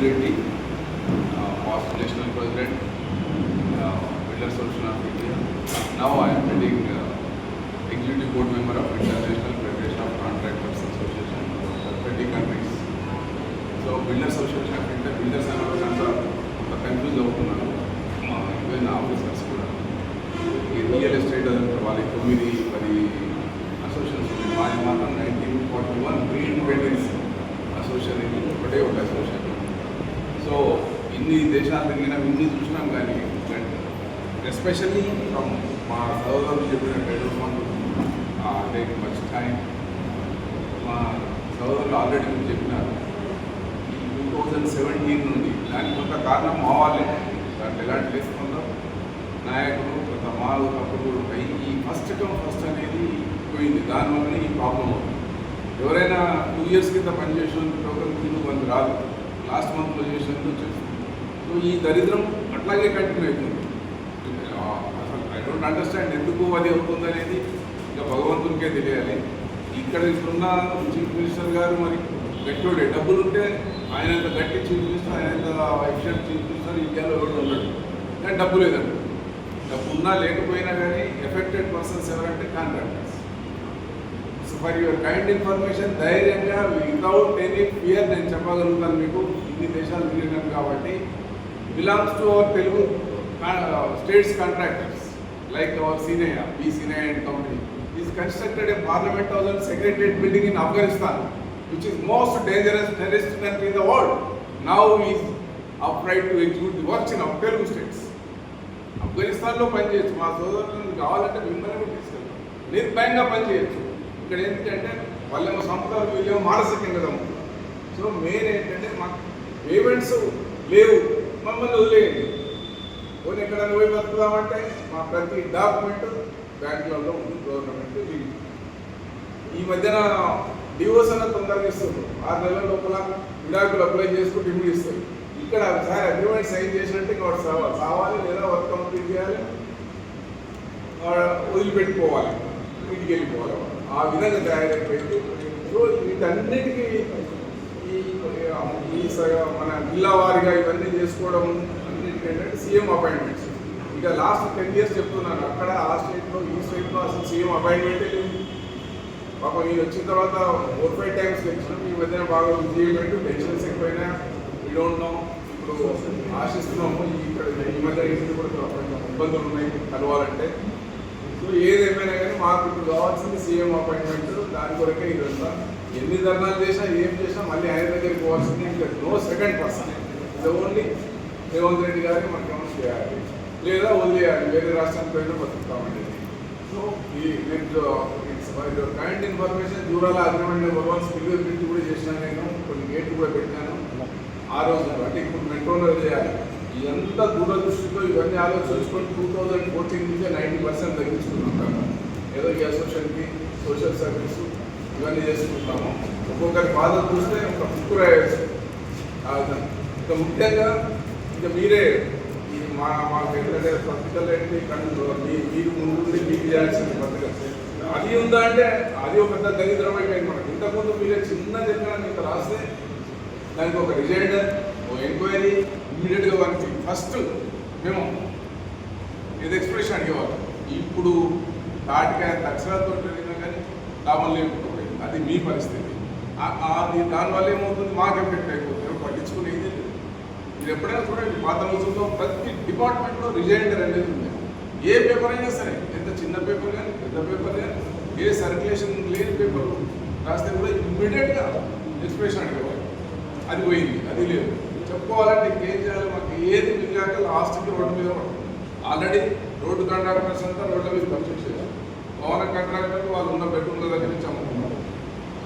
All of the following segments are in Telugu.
Reddy, past national president, Builder Association of India. Now I am heading executive board member of International Federation of Contractors Association of 30 countries. So Builder Association of India, builders and all confused అవుతున్నాను. ఈవెన్ ఆఫీసర్స్ కూడా ఈ రియల్ ఎస్టేట్ అదంతా వాళ్ళకి 9-10 అసోసియేషన్స్ ఉన్నాయి. మాది మాత్రం 1941 ప్రీ ఇండిపెండెన్స్ అసోసియేషన్, ఇది ఒకటే ఒక అసోసియేషన్. సో ఇన్ని దేశాలు తిరిగినాం, ఇన్ని చూసినాం, కానీ ఎస్పెషల్లీ ఫ్రమ్ మా సోదరులు చెప్పినట్టు టేక్ మచ్ టైం. మా సోదరులు ఆల్రెడీ మీరు చెప్పినారు 2017 నుండి. దానికి కొంత కారణం మా వాళ్ళే. దాంట్లో ఎలాంటి లేకుండా నాయకులు కొంత మాలు తప్పులు ఉంటాయి. ఈ ఫస్ట్ అనేది పోయింది, దానివల్లనే ఈ ప్రాబ్లం అవుతుంది. ఎవరైనా 2 years కింద పనిచేసిన టోకన్ కింద మంది రాదు, లాస్ట్ మంత్లో చేసినందుకు వచ్చేస్తుంది. సో ఈ దరిద్రం అట్లాగే కంటిన్యూ అవుతుంది. అసలు ఐ డోంట్ అండర్స్టాండ్ ఎందుకు అది అవుతుంది అనేది ఇంకా భగవంతునికే తెలియాలి. ఇక్కడ ఇప్పుడున్న చీఫ్ మినిస్టర్ గారు మరి గట్టివాడే, డబ్బులు ఉంటే ఆయన గట్టి చీఫ్ మినిస్టర్, ఆయన ఎఫిషియెంట్ చీఫ్ మినిస్టర్ ఇండియాలో ఎవరు ఉండడు. కానీ డబ్బు లేదండి. డబ్బు ఉన్నా లేకపోయినా కానీ ఎఫెక్టెడ్ పర్సన్స్ ఎవరంటే contractors. So for your kind information, ధైర్యంగా వితౌట్ ఎనీ ఫియర్ నేను చెప్పగలుగుతాను మీకు. ఇన్ని దేశాలు తిరిగినాను కాబట్టి belongs to our Telugu states contractors like our Seenaiah, B Seenaiah and company is constructed a parliament house and secretariat building in Afghanistan, which is most dangerous terrorist country in the world. Now he is upright to execute the works in our Telugu states. ఆఫ్ఘనిస్తాన్లో పనిచేయచ్చు. మా సోదరులను కావాలంటే మిమ్మల్ని తీసుకెళ్తాం, నిర్భయంగా పనిచేయచ్చు. ఇక్కడ ఏంటంటే వాళ్ళేమో సంస్థలు, వీళ్ళేమో మానసికంగా చదువుతున్నారు. సో మెయిన్ ఏంటంటే మాకు పేమెంట్స్ లేవు, మమ్మల్ని వదిలేయండి. పోనీ ఎక్కడైనా పోయి బతుకుదామంటే మా ప్రతి డాక్యుమెంట్ బ్యాంకులలో ఉంది, గవర్నమెంట్. ఈ మధ్యన డివోర్స్ అన్న తొందరగా ఇస్తారు, 6 నెలల లోపల విడాకులు అప్లై చేసుకుంటే ఇవి ఇస్తారు. ఇక్కడ సార్ అగ్రిమెంట్ సైన్ చేసినట్టు ఇంకా వాడు సావాలి, లేదా వర్క్ కంప్లీట్ చేయాలి, వదిలిపెట్టుకోవాలి, ఇంటికి వెళ్ళిపోవాలి. ఆ విధంగా తయారైపోయింది. సో వీటన్నిటికీ ఈ మన జిల్లా వారిగా ఇవన్నీ చేసుకోవడం అన్నిటికీ ఏంటంటే సీఎం అపాయింట్మెంట్స్. ఇక లాస్ట్ 10 years చెప్తున్నాను, అక్కడ ఆ స్టేట్లో ఈ స్టేట్లో అసలు సీఎం అపాయింట్మెంటే లేదు. పాపం ఈయన వచ్చిన తర్వాత 4-5 times వచ్చినాం. ఈ మధ్యన బాగా విజయమెంట్, పెన్షన్స్ ఎక్కువైనా వీ డోంట్ నో. ఇప్పుడు ఆశిస్తున్నాము ఇక్కడ ఈ మధ్య ఇంటికి కూడా కొంచెం ఇబ్బందులు ఉన్నాయి కలవాలంటే. సో ఏదేమైనా కానీ మాకు ఇప్పుడు కావాల్సింది సీఎం అపాయింట్మెంట్. దాని కొరకే ఇదంతా. ఎన్ని ధర్నాలు చేసినా ఏం చేసినా మళ్ళీ ఆయన దగ్గరికి పోవాల్సింది. ఇంకా నో సెకండ్ పర్సన్. ఇది ఓన్లీ రేవంత్ రెడ్డి గారికి మనకేమో చేయాలి, లేదా వదిలేయాలి, వేరే రాష్ట్రానికి పోయినా బతుకుతామండి. సో ఈ కైండ్ ఇన్ఫర్మేషన్, దూరాల అగ్రిమెంట్ నెంబర్ 1 స్పిల్వే బ్రిడ్జ్ కూడా చేసినా, నేను కొన్ని గేట్లు కూడా పెట్టాను ఆ రోజు. అంటే ఇప్పుడు మెట్రోలో చేయాలి. ఎంత దూరదృష్టితో ఇవన్నీ ఆలోచించుకొని 2014 నుంచే 90% తగ్గించుకుంటాం. ఏదో ఈ అసోసియేషన్కి సోషల్ సర్వీస్ ఇవన్నీ చేసుకుంటాము. ఒక్కొక్కరి బాధ చూస్తే ఒక ముక్కురాయేసి. ఇంకా ముఖ్యంగా ఇంకా మీరే మాకు ఏంటంటే పత్రికలు ఏంటి మీరు ముందు మీకు చేయాల్సింది పత్రిక అది ఉందా అంటే అది ఒక పెద్ద దరిద్రం అయిపోయింది మనకు. ఇంతకుముందు మీరే చిన్న చెప్పిన ఇంత రాస్తే దానికి ఒక రిజైండర్, ఒక ఎంక్వైరీ ఇమీడియట్గా వారికి ఫస్ట్ మేము ఇది ఎక్స్ప్రెషన్ అడిగేవాళ్ళం. ఇప్పుడు తాటికాయ అక్షరాలతో జరిగినా కానీ లాభం లేకపోయింది. అది మీ పరిస్థితి. అది దానివల్ల ఏమవుతుంది, మాకు ఎఫెక్ట్ అయిపోతుంది. పట్టించుకునేది లేదు. మీరు ఎప్పుడైనా చూడండి, పాత రోజుల్లో ప్రతి డిపార్ట్మెంట్లో రిజైండర్ అనేది ఉంది. ఏ పేపర్ అయినా సరే, ఎంత చిన్న పేపర్ కానీ పెద్ద పేపర్ కానీ, ఏ సర్క్యులేషన్ లేని పేపర్ రాస్తే కూడా ఇమ్మీడియట్గా ఎక్స్ప్రెషన్ అడిగేవాళ్ళు. అది పోయింది, అది లేదు. చెప్పుకోవాలంటే ఇంకేం చేయాలి, మాకు ఏది మిగిలాక లాస్ట్కి రోడ్డు మీద ఆల్రెడీ రోడ్డు కాంట్రాక్టర్స్ అంతా రోడ్ల మీద పనిచేసేది. భవన కాంట్రాక్టర్లు వాళ్ళు ఉన్న బెడ్రూమ్ల దగ్గర నుంచి అమ్ముకున్నారు.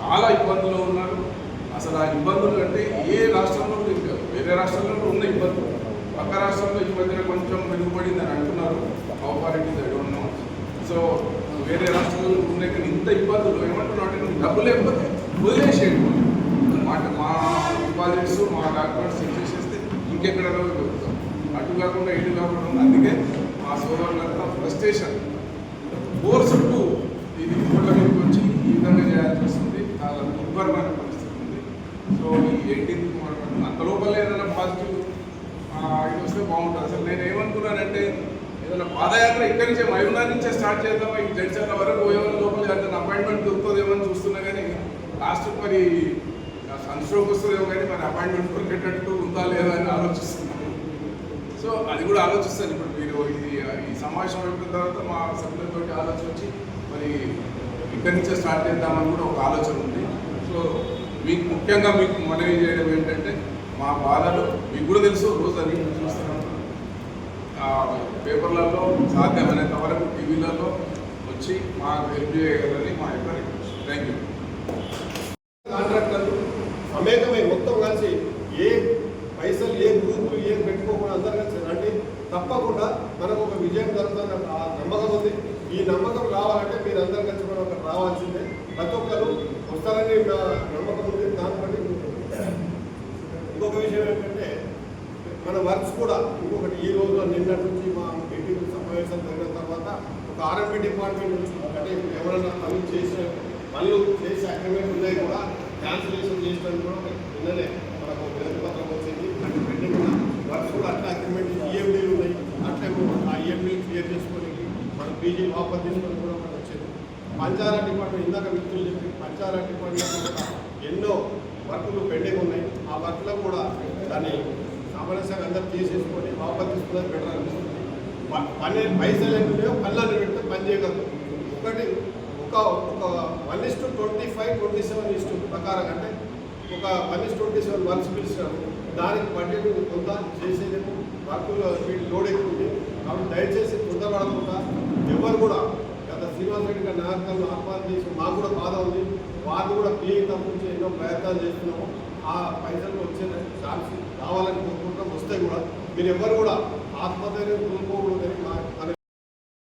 చాలా ఇబ్బందులు ఉన్నారు. అసలు ఆ ఇబ్బందులు అంటే ఏ రాష్ట్రంలో కూడా వేరే రాష్ట్రంలో కూడా ఉన్న ఇబ్బందులు. పక్క రాష్ట్రంలో ఈ మధ్యన కొంచెం మెరుగుపడింది అని అంటున్నారు. Operative I don't know. So వేరే రాష్ట్రంలో ఉన్నాయి కానీ ఇంత ఇబ్బందులు ఏమంటున్నావు అంటే నువ్వు డబ్బు లేకపోతే వదిలేసేయండి మాట. మా డిపాజిట్స్ మా డాక్యుమెంట్స్ చెక్ చేసేస్తే ఇంకెక్కడ దొరుకుతాం. అటు కాకుండా ఇటు కాకుండా. అందుకే మా సోదరులంతా ఫ్రస్ట్రేషన్ ఫోర్స్ టు ఇది రోడ్ల మీదకి వచ్చి ఈ విధంగా చేయాల్సి వస్తుంది. చాలా దుర్భరమైన పరిస్థితి ఉంది. సో ఈ 18th అంత లోపల ఏదైనా పాజిటివ్ ఇది వస్తే బాగుంటుంది. అసలు నేను ఏమనుకున్నానంటే ఏదైనా పాదయాత్ర ఇక్కడి నుంచే మయూనార్ నుంచే స్టార్ట్ చేద్దామా, ఈ జడ్చర్ల వరకు ఏమైనా లోపల ఏదైనా అపాయింట్మెంట్ దొరుకుతుందేమో అని చూస్తున్నా, కానీ లాస్ట్ మరి సన్స్ట్రోక్ వస్తుందేమో, కానీ మరి అపాయింట్మెంట్ దొరికేటట్టు ఉందా లేదా అని ఆలోచిస్తున్నాను. సో అది కూడా ఆలోచిస్తాను. ఇప్పుడు మీరు ఈ సమావేశం అయిపోయిన తర్వాత మా సభ్యులతో ఆలోచించి మరి ఇక్కడి నుంచే స్టార్ట్ చేద్దామని కూడా ఒక ఆలోచన ఉంది. సో మీకు ముఖ్యంగా మీకు మనవి చేయడం ఏంటంటే, మా బాధలు మీకు కూడా తెలుసు, రోజు అది చూస్తున్నాం పేపర్లలో, సాధ్యమైనంత వరకు టీవీలలో వచ్చి మాకు హెల్ప్ చేయగలని మా యొక్క రిక్వెస్ట్. Thank you. కాంట్రాక్టర్లు సమేతమై మొత్తం కలిసి ఏ పైసలు ఏ గ్రూపులు ఏం పెట్టుకోకుండా అందరు కలిసి రండి. తప్పకుండా మనకు ఒక విజయం జరుగుతున్న ఆ నమ్మకం ఉంది. ఈ నమ్మకం రావాలంటే మీరు అందరు కలిసి మనం అక్కడ రావాల్సిందే. ప్రతి ఒక్కరు వస్తారని నమ్మకం ఉంది. దాన్ని బట్టి ఇంకొక విషయం ఏంటంటే, మన వర్క్స్ కూడా ఇంకొకటి ఈ రోజు నిన్నటి నుంచి మా మీటింగ్ సమావేశం జరిగిన తర్వాత ఒక ఆర్ఎంపీ డిపార్ట్మెంట్ నుంచి అంటే ఎవరైనా పనులు చేసి అగ్రిమెంట్ ఉన్నాయి కూడా క్యాన్సిలేషన్ చేసినట్టు కూడా నిన్ననే మనకు వినతి పత్రం వచ్చింది. అంటే పెండింగ్ వర్క్స్ కూడా అట్లా అగ్రిమెంట్ ఈఎండీలు ఉన్నాయి. అట్లే ఆ ఈఎండీలు క్లియర్ చేసుకొని మన పీజీ వాపస్ తీసుకొని కూడా మనకు వచ్చింది. పంచాయత్ డిపార్ట్మెంట్ ఇందాక వ్యక్తులు చెప్పి పంచాయత్ డిపార్ట్మెంట్ కూడా ఎన్నో వర్కులు పెండింగ్ ఉన్నాయి. ఆ వర్క్లో కూడా దాన్ని సామరస్యంగా అందరూ తీసేసుకొని వాపస్ తీసుకున్నది బెటర్ అనిపిస్తుంది. పని పైసలు ఎందుకు పనులను పెడితే పని చేయగలరు. ఒకటి ఒక 1:25-27 ప్రకారం అంటే ఒక 1:27 వర్క్స్ పిలిచినాము. దానికి బడ్జెట్ కొంత చేసేదేమో వర్కులు లోడ్ ఎక్కువ ఉంది. కాబట్టి దయచేసి తొందరపడకుండా ఎవరు కూడా గత శ్రీనివాస్ రెడ్డి గారి నాయకత్వంలో ఆహ్వానం చేసి మాకు కూడా బాధ ఉంది. వాళ్ళు కూడా పీఏ తరఫు నుంచి ఎన్నో ప్రయత్నాలు చేస్తున్నాము. ఆ పైసలు వచ్చే ఛాన్స్ రావాలని కోరుకుంటాం. వస్తే కూడా మీరు ఎవరు కూడా ఆత్మధైర్యం కోల్పోకూడదని మన